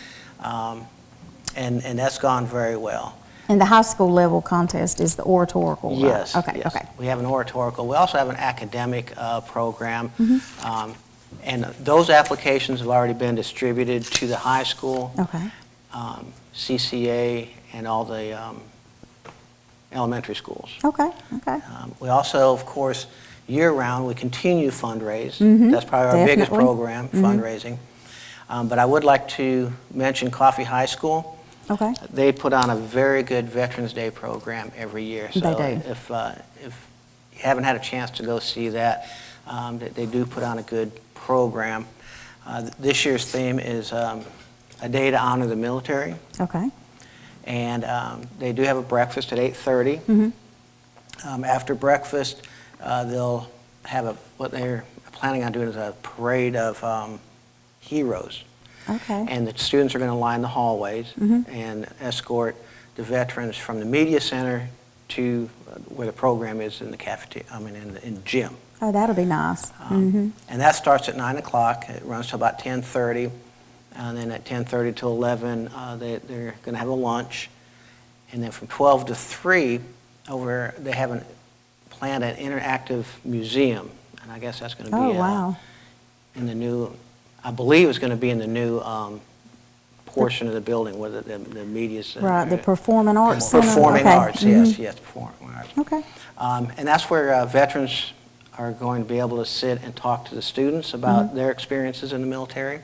And that's gone very well. And the high school level contest is the oratorical, right? Yes. Okay, yes. okay. We have an oratorical. We also have an academic program. And those applications have already been distributed to the high school, Okay. CCA, and all the elementary schools. Okay, okay. We also, of course, year-round, we continue to fundraise. That's probably our biggest Definitely. program, fundraising. But I would like to mention Coffee High School. Okay. They put on a very good Veterans Day program every year. So They do. if you haven't had a chance to go see that, they do put on a good program. This year's theme is a day to honor the military. Okay. And they do have a breakfast at 8:30. After breakfast, they'll have what they're planning on doing is a parade of heroes. Okay. And the students are going to line the hallways and escort the veterans from the media center to where the program is in the cafeteria, in the gym. Oh, that'll be nice. And that starts at 9 o'clock. It runs till about 10:30. And then at 10:30 till 11, they're going to have a lunch. And then from 12 to 3, they have planned an interactive museum. And I guess that's going to be Oh, wow. in the new, I believe it's going to be in the new portion of the building where the media's. Right, the Performing Arts Center. Performing Okay. arts, yes, performing arts. Okay. And that's where veterans are going to be able to sit and talk to the students about their experiences in the military.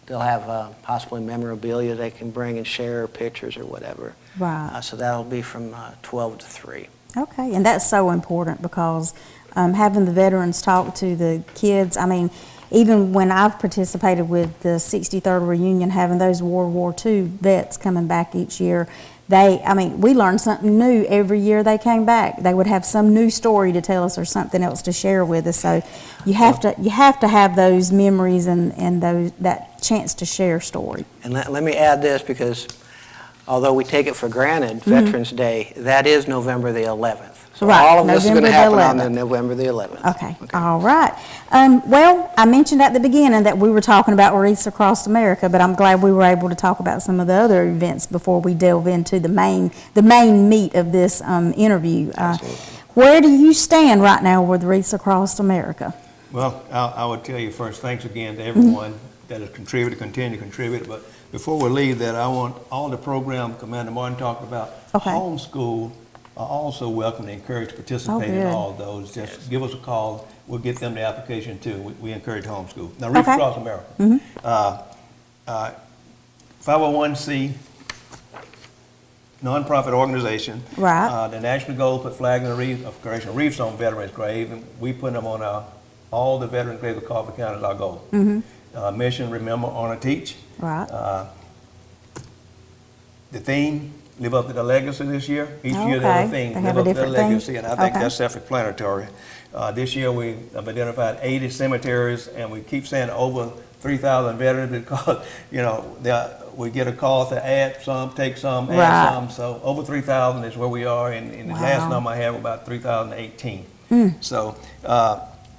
They'll have possibly memorabilia they can bring and share, pictures or whatever. Right. So that'll be from 12 to 3. Okay, and that's so important because having the veterans talk to the kids, even when I've participated with the 63rd reunion, having those World War II vets coming back each year, we learned something new every year they came back. They would have some new story to tell us or something else to share with us. So you have to have those memories and that chance to share story. And let me add this, because although we take it for granted, Veterans Day, that is November the 11th. So Right, all of this is going to November the happen on 11th. November the 11th. Okay, all right. Well, I mentioned at the beginning that we were talking about Wreaths across America, but I'm glad we were able to talk about some of the other events before we delve into the main meat of this interview. Absolutely. Where do you stand right now with Wreaths across America? Well, I would tell you first, thanks again to everyone that has contributed, continue to contribute. But before we leave that, I want all the program Commander Martin talked about, Okay. homeschool are also welcome and encouraged to participate in good. all of those. Just give us a call. We'll get them the application too. We encourage homeschool. Now, Wreaths Okay. Across America. 501c nonprofit organization. Right. The national goal put flag in the wreath of creation wreaths on veterans' grave, and we put them on all the veterans' graves of Coffee County is our goal. Mission: remember, honor, teach. Right. The theme: live up to the legacy this year. Each Oh, year they have a okay. theme: They live have a up to the different theme? legacy, and I think Okay. that's self-explanatory. This year we have identified 80 cemeteries, and we keep saying over 3,000 veterans because, we get a call to add some, take some, add Right. some. So over 3,000 is where we are, and the last Wow. number I have about 3,018. So,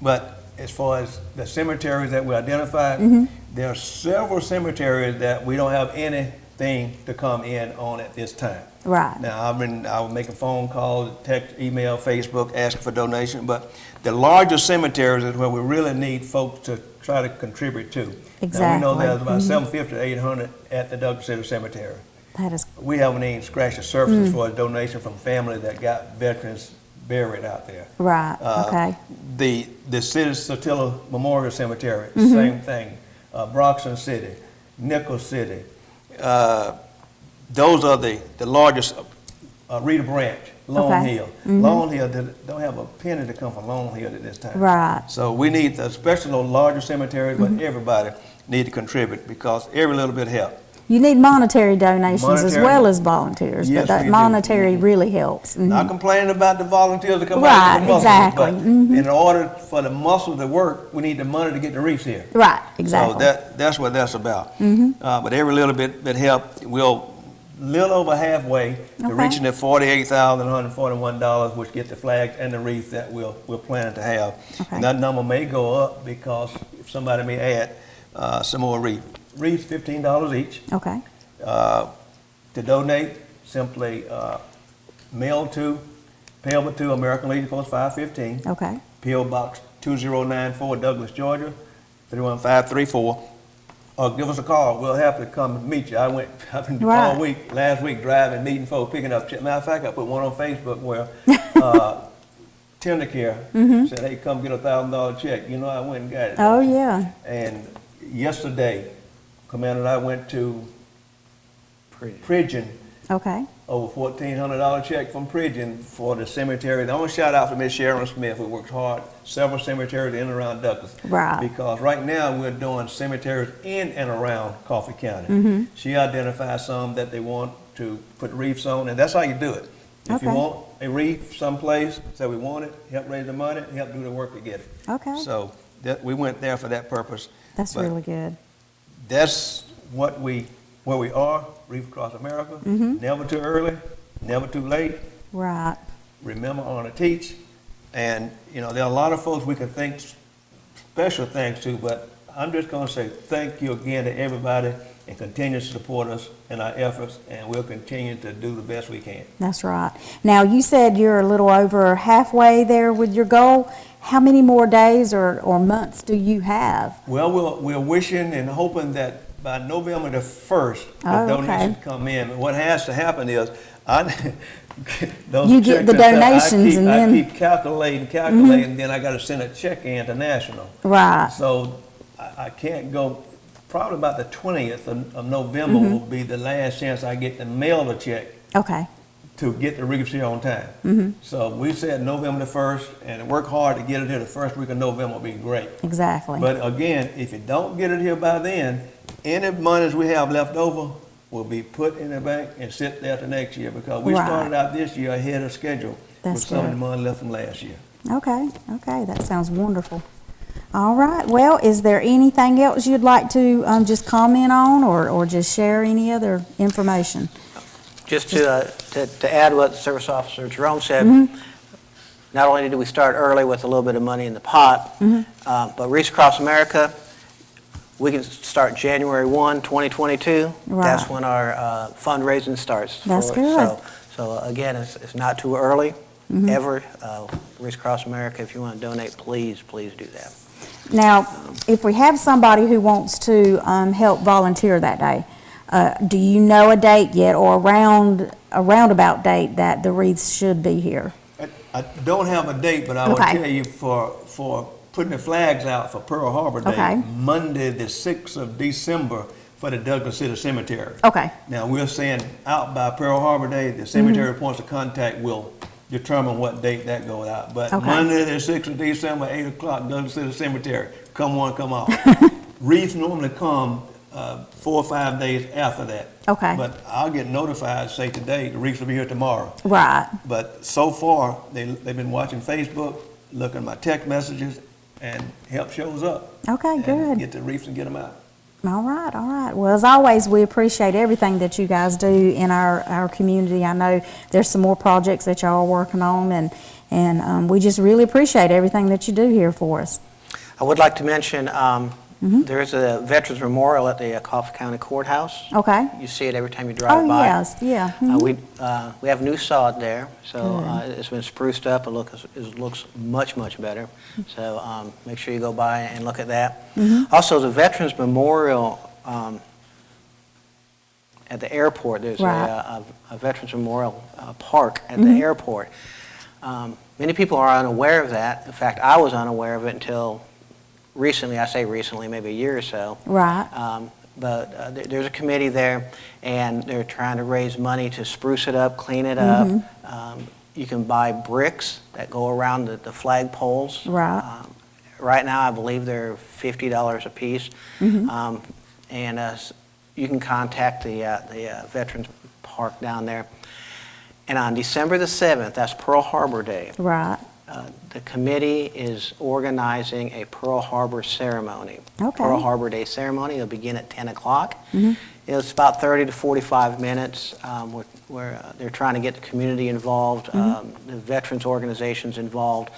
but as far as the cemeteries that we identified, there are several cemeteries that we don't have anything to come in on at this time. Right. Now, I was making phone calls, text, email, Facebook, asking for donation, but the larger cemeteries is where we really need folks to try to contribute to. Now, we know Exactly. there's about 750 to 800 at the Douglas City Cemetery. That is, We haven't even scratched the surface as far as donation from families that got veterans buried out there. right, okay. The City Satilla Memorial Cemetery, same thing. Broxton City, Nickel City. Those are the largest. Rita Branch, Long Okay. Hill. Long Hill don't have a penny to come from Long Hill at this time. Right. So we need, especially those larger cemeteries, but everybody need to contribute because every little bit helps. You need monetary donations as Monetary- well as volunteers, Yes, but that we do. monetary really helps. Not complaining about the volunteers that come out Right, with the muscles, exactly. but in order for the muscle to work, we need the money to get the reefs here. Right, exactly. So that's what that's about. But every little bit help. We'll little over halfway to Okay. reaching the $48,141, which get the flags and the wreath that we're planning to have. Okay. And that number may go up because if somebody may add some more wreath. Wreaths $15 each. Okay, To donate, simply payable to American Legion Post 515. okay. P.O. Box 2094, Douglas, Georgia, 31534. Or give us a call. We'll have to come and meet you. I've been Right. all week, last week, driving, meeting folks, picking up checks. Matter of fact, I put one on Facebook where Tender Care said, hey, come get a $1,000 check. I went and got it. Oh, yeah. And yesterday, Commander and I went to Pridgeon, Okay, over $1,400 check from Pridgeon for the cemetery. I want to shout out to Miss Sharon Smith, who works hard, several cemeteries in and around Douglas. Right. Because right now we're doing cemeteries in and around Coffee County. She identified some that they want to put wreaths on, and that's how you do it. If you Okay. want a wreath someplace, say we want it, help raise the money, help do the work to get it. okay. So we went there for that purpose. That's But really good. That's where we are, Wreaths Across America. Never too early, never too late. Right, Remember, honor, teach. And, there are a lot of folks we can thank special thanks to, but I'm just going to say thank you again to everybody and continue to support us in our efforts, and we'll continue to do the best we can. that's right. Now, you said you're a little over halfway there with your goal. How many more days or months do you have? Well, we're wishing and hoping that by November the 1st, the Oh, okay. donations come in. What has to happen is, those You get the checks and stuff, donations and then- I keep calculating, then I gotta send a check in to National. Right, So I can't go, probably about the 20th of November will be the last chance I get to mail a check okay, to get the wreaths here on time. So we said November the 1st, and work hard to get it here the first week of November will be great. exactly. But again, if you don't get it here by then, any monies we have left over will be put in the bank and sit there till next year, because we Right. started out this year ahead of schedule That's with some of the good. money left from last year. Okay, that sounds wonderful. All right, well, is there anything else you'd like to just comment on or just share any other information? Just to add what Service Officer Jerome said, not only did we start early with a little bit of money in the pot, but Wreaths Across America, we can start January 1, 2022. Right. That's when our fundraising starts. That's good. So again, it's not too early, ever. Wreaths Across America, if you want to donate, please do that. Now, if we have somebody who wants to help volunteer that day, Do you know a date yet, or a roundabout date that the wreaths should be here? I don't have a date, but I will Okay. tell you for putting the flags out for Pearl Harbor Day, Okay. Monday, the 6th of December, for the Douglas City Cemetery. Okay. Now, we're saying out by Pearl Harbor Day, the cemetery points of contact will determine what date that goes out. But Okay. Monday, the 6th of December, 8 o'clock, Douglas City Cemetery, come on, come out. Wreaths normally come 4 or 5 days after that. Okay. But I'll get notified, say today, the wreaths will be here tomorrow. Right. But so far, they've been watching Facebook, looking at my text messages, and help shows up. Okay, And good. get the wreaths and get them out. All right, all right. Well, as always, we appreciate everything that you guys do in our community. I know there's some more projects that y'all are working on, and we just really appreciate everything that you do here for us. I would like to mention, there is a Veterans Memorial at the Coffee County Courthouse. Okay. You see it every time you drive Oh, by. yes, yeah. Mhm. We have new sod there, so it's been spruced up. It looks much, much better. So make sure you go by and look at that. Also, the Veterans Memorial at the airport, there's Right. a Veterans Memorial park at the airport. Many people are unaware of that. In fact, I was unaware of it until recently. I say recently, maybe a year or so. Right. But there's a committee there, and they're trying to raise money to spruce it up, clean it up. You can buy bricks that go around the flag poles. Right. Right now, I believe they're $50 a piece. And you can contact the Veterans Park down there. And on December the 7th, that's Pearl Harbor Day. Right. The committee is organizing a Pearl Harbor ceremony. Okay. Pearl Harbor Day ceremony. It'll begin at 10 o'clock. It's about 30 to 45 minutes where they're trying to get the community involved, the veterans organizations involved.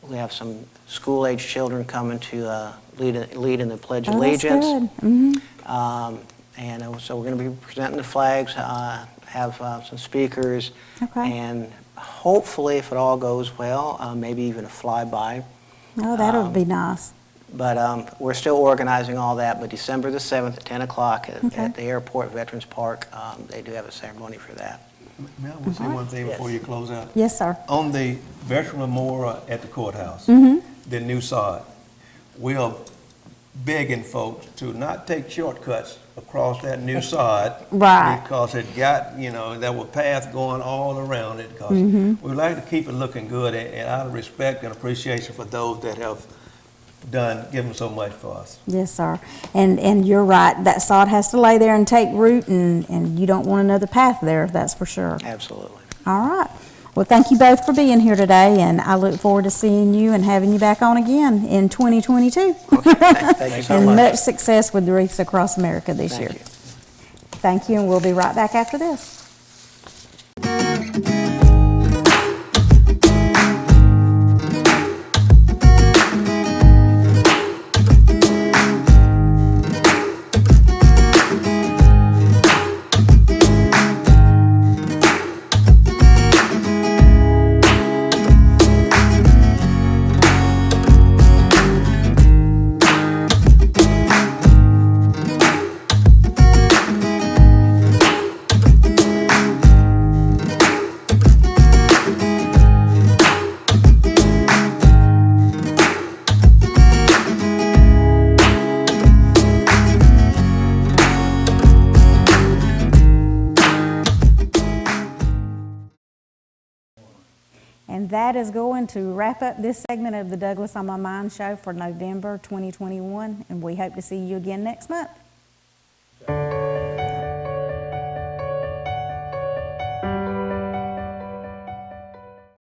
We have some school-age children coming to lead in the Pledge of Allegiance. That's good. And so we're going to be presenting the flags, have some speakers, Okay. and hopefully, if it all goes well, maybe even a flyby. Oh, that would be nice. But we're still organizing all that. But December the 7th at 10 o'clock Okay. at the airport Veterans Park, they do have a ceremony for that. May I say one thing before you close out? Yes, sir. On the Veteran Memorial at the courthouse, the new sod, we are begging folks to not take shortcuts across that new sod. Right. Because it got, there were paths going all around it. Because we like to keep it looking good, and out of respect and appreciation for those that have given so much for us. Yes, sir. And you're right, that sod has to lay there and take root, and you don't want another path there, that's for sure. Absolutely. All right. Well, thank you both for being here today, and I look forward to seeing you and having you back on again in 2022. Thank you so And much. much success with the Wreaths Across America this Thank year. you. Thank you, and we'll be right back after this. And that is going to wrap up this segment of the Douglas on My Mind show for November 2021, and we hope to see you again next month.